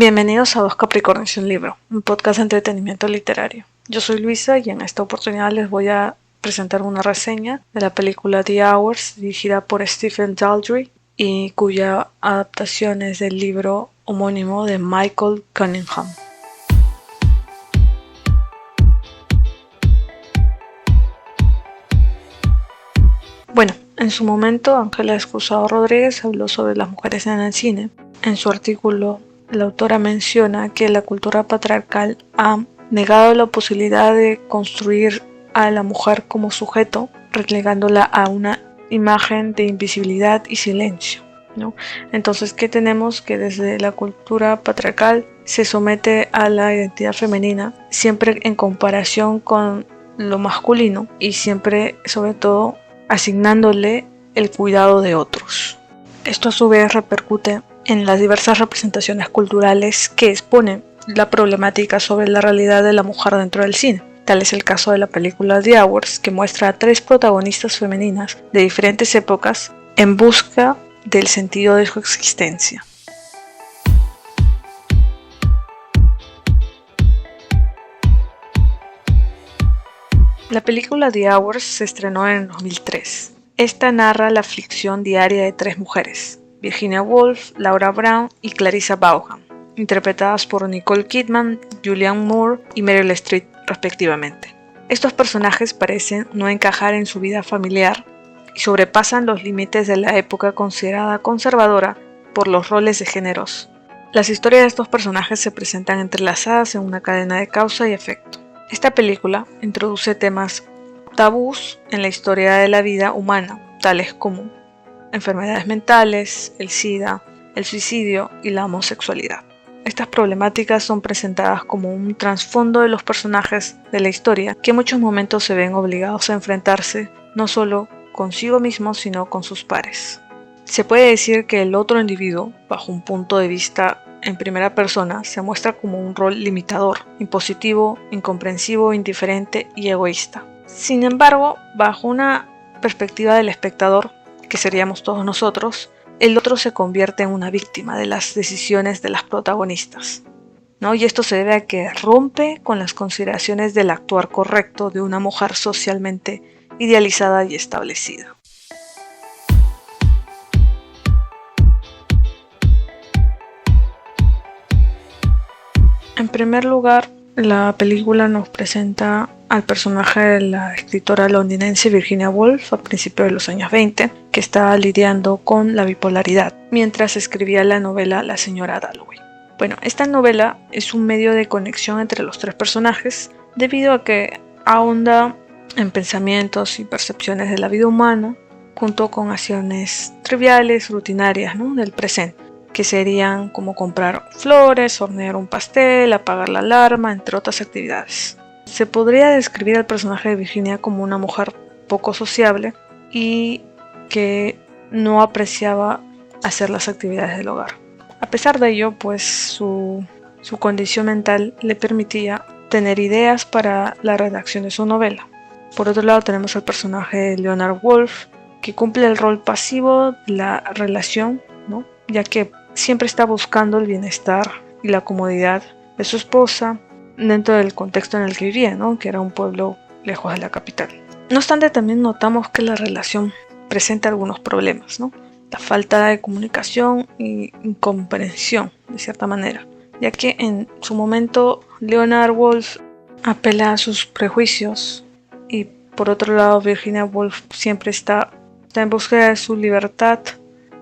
Bienvenidos a Dos Capricornios y un Libro, un podcast de entretenimiento literario. Yo soy Luisa y en esta oportunidad les voy a presentar una reseña de la película The Hours, dirigida por Stephen Daldry y cuya adaptación es del libro homónimo de Michael Cunningham. Bueno, en su momento Ángela Excusado Rodríguez habló sobre las mujeres en el cine. En su artículo, la autora menciona que la cultura patriarcal ha negado la posibilidad de construir a la mujer como sujeto, relegándola a una imagen de invisibilidad y silencio, ¿no? Entonces, ¿qué tenemos? Que desde la cultura patriarcal se somete a la identidad femenina, siempre en comparación con lo masculino y siempre, sobre todo, asignándole el cuidado de otros. Esto a su vez repercute en las diversas representaciones culturales que exponen la problemática sobre la realidad de la mujer dentro del cine. Tal es el caso de la película The Hours, que muestra a tres protagonistas femeninas de diferentes épocas en busca del sentido de su existencia. La película The Hours se estrenó en 2003. Esta narra la aflicción diaria de tres mujeres, Virginia Woolf, Laura Brown y Clarissa Baugham, interpretadas por Nicole Kidman, Julianne Moore y Meryl Streep respectivamente. Estos personajes parecen no encajar en su vida familiar y sobrepasan los límites de la época considerada conservadora por los roles de géneros. Las historias de estos personajes se presentan entrelazadas en una cadena de causa y efecto. Esta película introduce temas tabús en la historia de la vida humana, tales como enfermedades mentales, el SIDA, el suicidio y la homosexualidad. Estas problemáticas son presentadas como un trasfondo de los personajes de la historia, que en muchos momentos se ven obligados a enfrentarse no solo consigo mismos, sino con sus pares. Se puede decir que el otro individuo, bajo un punto de vista en primera persona, se muestra como un rol limitador, impositivo, incomprensivo, indiferente y egoísta. Sin embargo, bajo una perspectiva del espectador, que seríamos todos nosotros, el otro se convierte en una víctima de las decisiones de las protagonistas, ¿no? Y esto se debe a que rompe con las consideraciones del actuar correcto de una mujer socialmente idealizada y establecida. En primer lugar, la película nos presenta al personaje de la escritora londinense Virginia Woolf a principios de los años 20, que estaba lidiando con la bipolaridad mientras escribía la novela La señora Dalloway. Bueno, esta novela es un medio de conexión entre los tres personajes debido a que ahonda en pensamientos y percepciones de la vida humana junto con acciones triviales, rutinarias, ¿no?, del presente, que serían como comprar flores, hornear un pastel, apagar la alarma, entre otras actividades. Se podría describir al personaje de Virginia como una mujer poco sociable y que no apreciaba hacer las actividades del hogar. A pesar de ello, pues su condición mental le permitía tener ideas para la redacción de su novela. Por otro lado, tenemos al personaje de Leonard Woolf, que cumple el rol pasivo de la relación, ¿no?, ya que siempre está buscando el bienestar y la comodidad de su esposa dentro del contexto en el que vivía, ¿no?, que era un pueblo lejos de la capital. No obstante, también notamos que la relación presenta algunos problemas, ¿no? La falta de comunicación y incomprensión, de cierta manera, ya que en su momento Leonard Woolf apela a sus prejuicios y por otro lado Virginia Woolf siempre está en búsqueda de su libertad,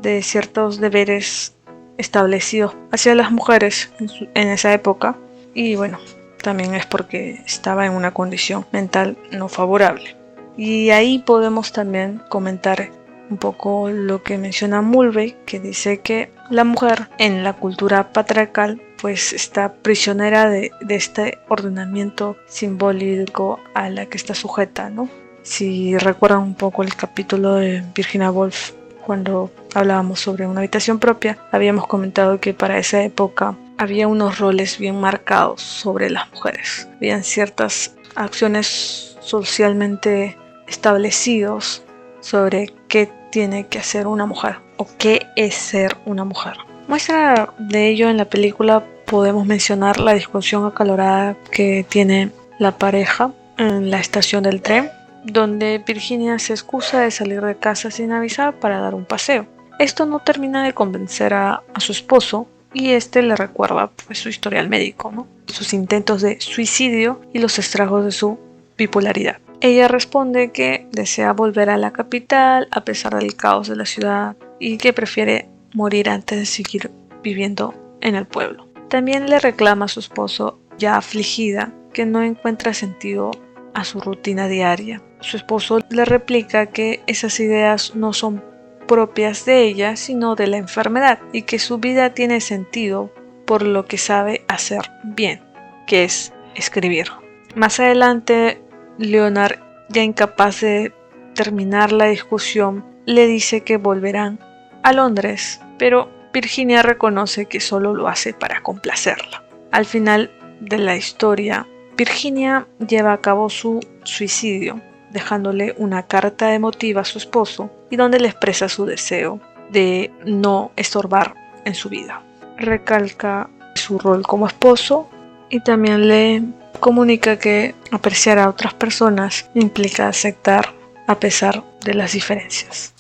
de ciertos deberes establecidos hacia las mujeres en esa época, y bueno, también es porque estaba en una condición mental no favorable. Y ahí podemos también comentar un poco lo que menciona Mulvey, que dice que la mujer en la cultura patriarcal pues está prisionera de este ordenamiento simbólico a la que está sujeta, ¿no? Si recuerdan un poco el capítulo de Virginia Woolf, cuando hablábamos sobre una habitación propia, habíamos comentado que para esa época había unos roles bien marcados sobre las mujeres. Habían ciertas acciones socialmente establecidos sobre qué tiene que hacer una mujer o qué es ser una mujer. Muestra de ello en la película podemos mencionar la discusión acalorada que tiene la pareja en la estación del tren, donde Virginia se excusa de salir de casa sin avisar para dar un paseo. Esto no termina de convencer a su esposo, y este le recuerda pues, su historial médico, ¿no? Sus intentos de suicidio y los estragos de su bipolaridad. Ella responde que desea volver a la capital a pesar del caos de la ciudad y que prefiere morir antes de seguir viviendo en el pueblo. También le reclama a su esposo, ya afligida, que no encuentra sentido a su rutina diaria. Su esposo le replica que esas ideas no son propias de ella, sino de la enfermedad, y que su vida tiene sentido por lo que sabe hacer bien, que es escribir. Más adelante, Leonard, ya incapaz de terminar la discusión, le dice que volverán a Londres, pero Virginia reconoce que solo lo hace para complacerla. Al final de la historia, Virginia lleva a cabo su suicidio, dejándole una carta emotiva a su esposo y donde le expresa su deseo de no estorbar en su vida. Recalca su rol como esposo y también le comunica que apreciar a otras personas implica aceptar a pesar de las diferencias.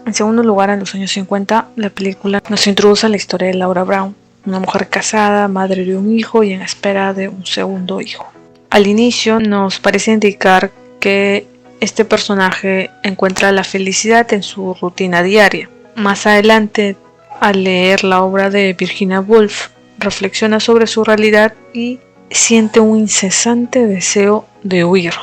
En segundo lugar, en los años 50, la película nos introduce a la historia de Laura Brown, una mujer casada, madre de un hijo y en espera de un segundo hijo. Al inicio nos parece indicar que este personaje encuentra la felicidad en su rutina diaria. Más adelante, al leer la obra de Virginia Woolf, reflexiona sobre su realidad y siente un incesante deseo de huir.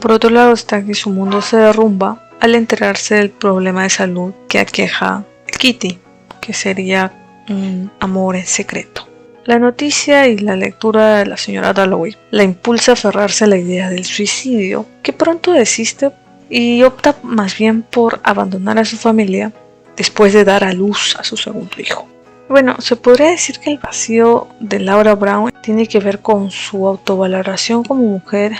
Por otro lado está que su mundo se derrumba al enterarse del problema de salud que aqueja a Kitty, que sería un amor en secreto. La noticia y la lectura de la señora Dalloway la impulsa a aferrarse a la idea del suicidio, que pronto desiste y opta más bien por abandonar a su familia después de dar a luz a su segundo hijo. Bueno, se podría decir que el vacío de Laura Brown tiene que ver con su autovaloración como mujer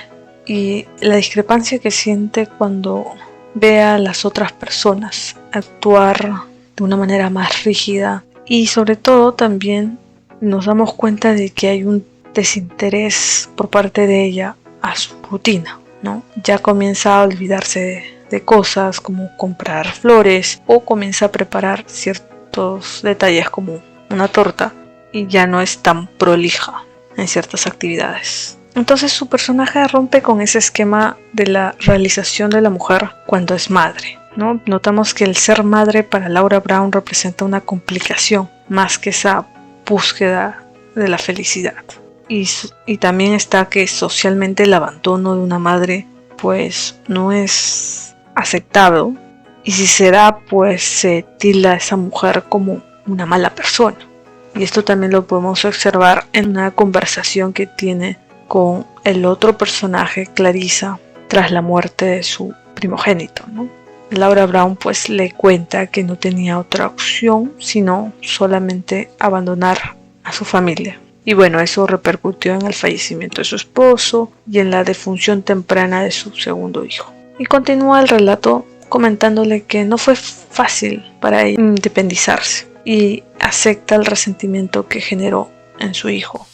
y la discrepancia que siente cuando ve a las otras personas actuar de una manera más rígida, y sobre todo también nos damos cuenta de que hay un desinterés por parte de ella a su rutina, ¿no? Ya comienza a olvidarse de cosas como comprar flores o comienza a preparar ciertos detalles como una torta y ya no es tan prolija en ciertas actividades. Entonces su personaje rompe con ese esquema de la realización de la mujer cuando es madre, ¿no? Notamos que el ser madre para Laura Brown representa una complicación más que esa búsqueda de la felicidad. Y también está que socialmente el abandono de una madre pues no es aceptado, y si se da pues se tilda a esa mujer como una mala persona. Y esto también lo podemos observar en una conversación que tiene con el otro personaje, Clarissa, tras la muerte de su primogénito, ¿no? Laura Brown pues le cuenta que no tenía otra opción sino solamente abandonar a su familia. Y bueno, eso repercutió en el fallecimiento de su esposo y en la defunción temprana de su segundo hijo. Y continúa el relato comentándole que no fue fácil para ella independizarse y acepta el resentimiento que generó en su hijo.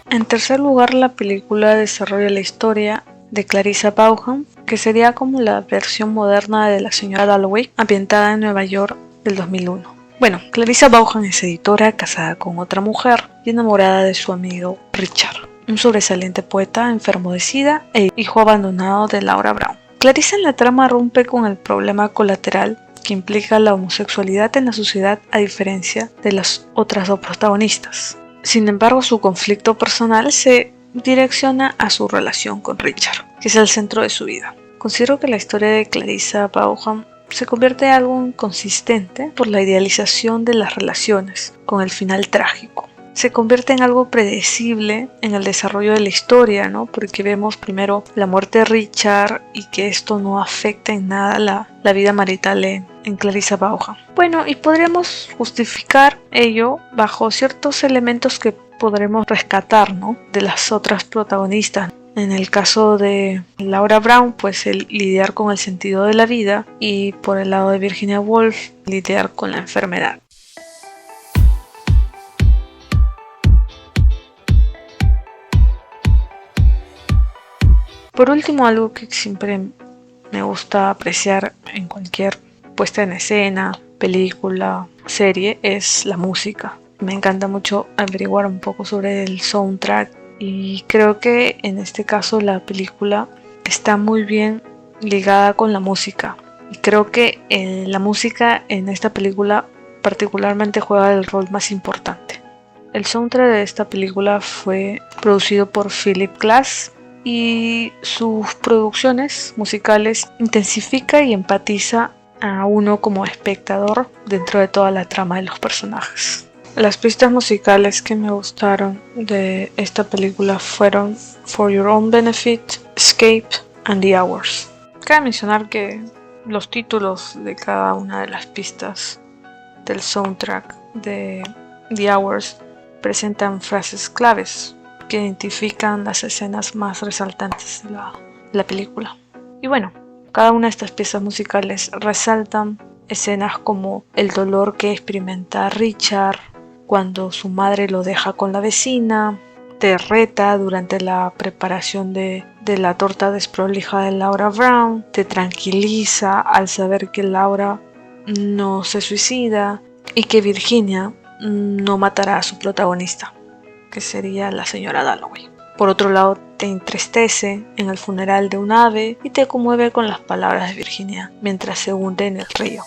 En tercer lugar, la película desarrolla la historia de Clarissa Vaughan, que sería como la versión moderna de la señora Dalloway, ambientada en Nueva York del 2001. Bueno, Clarissa Vaughan es editora, casada con otra mujer y enamorada de su amigo Richard, un sobresaliente poeta enfermo de SIDA e hijo abandonado de Laura Brown. Clarissa en la trama rompe con el problema colateral que implica la homosexualidad en la sociedad, a diferencia de las otras dos protagonistas. Sin embargo, su conflicto personal se direcciona a su relación con Richard, que es el centro de su vida. Considero que la historia de Clarissa Vaughan se convierte en algo inconsistente por la idealización de las relaciones, con el final trágico. Se convierte en algo predecible en el desarrollo de la historia, ¿no? Porque vemos primero la muerte de Richard y que esto no afecta en nada la vida marital en Clarissa Vaughan. Bueno, y podríamos justificar ello bajo ciertos elementos que podremos rescatar, ¿no?, de las otras protagonistas. En el caso de Laura Brown, pues el lidiar con el sentido de la vida, y por el lado de Virginia Woolf, lidiar con la enfermedad. Por último, algo que siempre me gusta apreciar en cualquier puesta en escena, película, serie, es la música. Me encanta mucho averiguar un poco sobre el soundtrack, y creo que en este caso la película está muy bien ligada con la música. Y creo que la música en esta película particularmente juega el rol más importante. El soundtrack de esta película fue producido por Philip Glass, y sus producciones musicales intensifica y empatiza a uno como espectador dentro de toda la trama de los personajes. Las pistas musicales que me gustaron de esta película fueron For Your Own Benefit, Escape and The Hours. Cabe mencionar que los títulos de cada una de las pistas del soundtrack de The Hours presentan frases claves que identifican las escenas más resaltantes de la película. Y bueno, cada una de estas piezas musicales resaltan escenas como el dolor que experimenta Richard cuando su madre lo deja con la vecina, te reta durante la preparación de la torta desprolija de Laura Brown, te tranquiliza al saber que Laura no se suicida y que Virginia no matará a su protagonista, que sería la señora Dalloway. Por otro lado, te entristece en el funeral de un ave y te conmueve con las palabras de Virginia mientras se hunde en el río.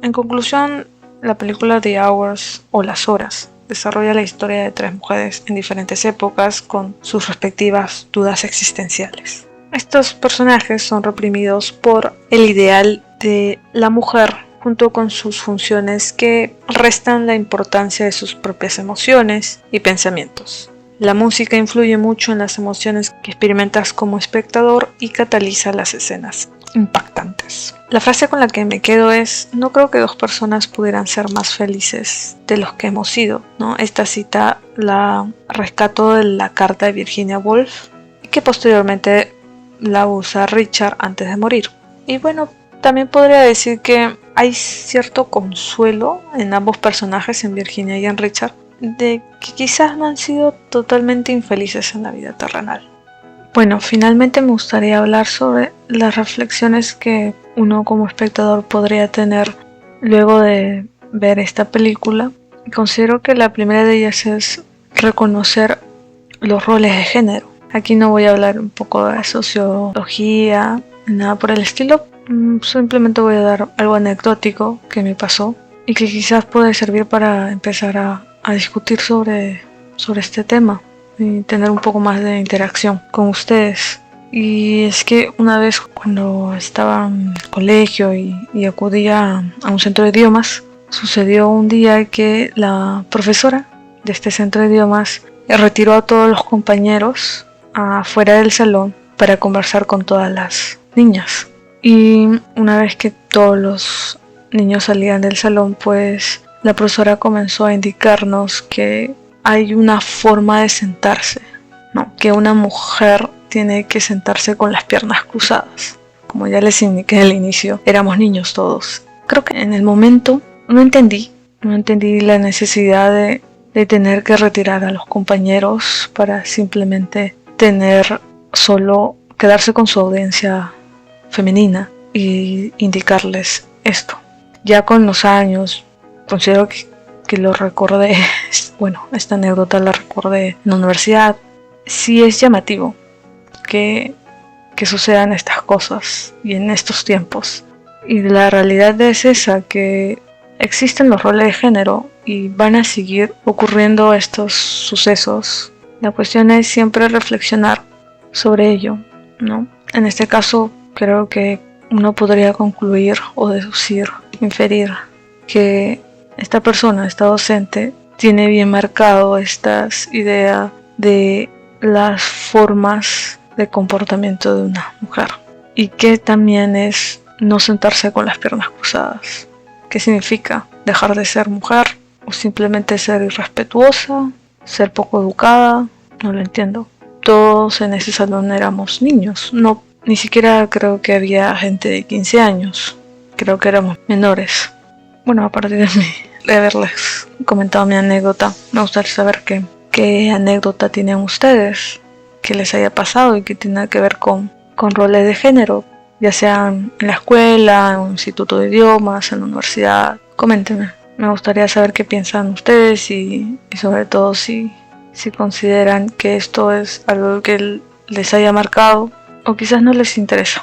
En conclusión, la película The Hours o Las Horas desarrolla la historia de 3 mujeres en diferentes épocas con sus respectivas dudas existenciales. Estos personajes son reprimidos por el ideal de la mujer junto con sus funciones que restan la importancia de sus propias emociones y pensamientos. La música influye mucho en las emociones que experimentas como espectador y cataliza las escenas impactantes. La frase con la que me quedo es: no creo que 2 personas pudieran ser más felices de los que hemos sido, ¿no? Esta cita la rescato de la carta de Virginia Woolf, que posteriormente la usa Richard antes de morir. Y bueno, también podría decir que hay cierto consuelo en ambos personajes, en Virginia y en Richard, de que quizás no han sido totalmente infelices en la vida terrenal. Bueno, finalmente me gustaría hablar sobre las reflexiones que uno como espectador podría tener luego de ver esta película. Considero que la primera de ellas es reconocer los roles de género. Aquí no voy a hablar un poco de sociología, nada por el estilo. Simplemente voy a dar algo anecdótico que me pasó y que quizás puede servir para empezar a discutir sobre este tema y tener un poco más de interacción con ustedes. Y es que una vez cuando estaba en el colegio y acudía a un centro de idiomas, sucedió un día que la profesora de este centro de idiomas retiró a todos los compañeros afuera del salón para conversar con todas las niñas. Y una vez que todos los niños salían del salón, pues la profesora comenzó a indicarnos que hay una forma de sentarse, ¿no? Que una mujer tiene que sentarse con las piernas cruzadas. Como ya les indiqué al inicio, éramos niños todos. Creo que en el momento no entendí la necesidad de tener que retirar a los compañeros para simplemente quedarse con su audiencia femenina y indicarles esto. Ya con los años considero que lo recordé, bueno, esta anécdota la recordé en la universidad. Sí es llamativo que sucedan estas cosas y en estos tiempos. Y la realidad es esa, que existen los roles de género y van a seguir ocurriendo estos sucesos. La cuestión es siempre reflexionar sobre ello, ¿no? En este caso, creo que uno podría concluir o deducir, inferir que esta persona, esta docente, tiene bien marcado estas ideas de las formas de comportamiento de una mujer, y que también es no sentarse con las piernas cruzadas. ¿Qué significa? ¿Dejar de ser mujer? ¿O simplemente ser irrespetuosa? ¿Ser poco educada? No lo entiendo. Todos en ese salón éramos niños. No, ni siquiera creo que había gente de 15 años. Creo que éramos menores. Bueno, a partir de haberles comentado mi anécdota, me gustaría saber qué anécdota tienen ustedes, que les haya pasado y que tenga que ver con roles de género, ya sean en la escuela, en un instituto de idiomas, en la universidad. Coméntenme. Me gustaría saber qué piensan ustedes y sobre todo si consideran que esto es algo que les haya marcado o quizás no les interesa.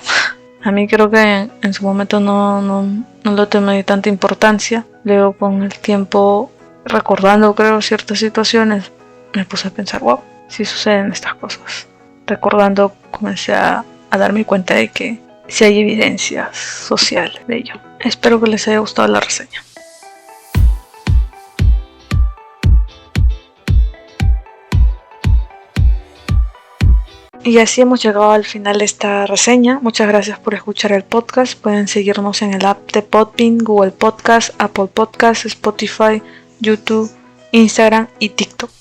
A mí creo que en su momento no lo tomé tanta importancia. Luego con el tiempo, recordando creo ciertas situaciones, me puse a pensar, wow, sí suceden estas cosas. Recordando, comencé a darme cuenta de que sí hay evidencia social de ello. Espero que les haya gustado la reseña. Y así hemos llegado al final de esta reseña. Muchas gracias por escuchar el podcast. Pueden seguirnos en el app de Podbean, Google Podcast, Apple Podcast, Spotify, YouTube, Instagram y TikTok.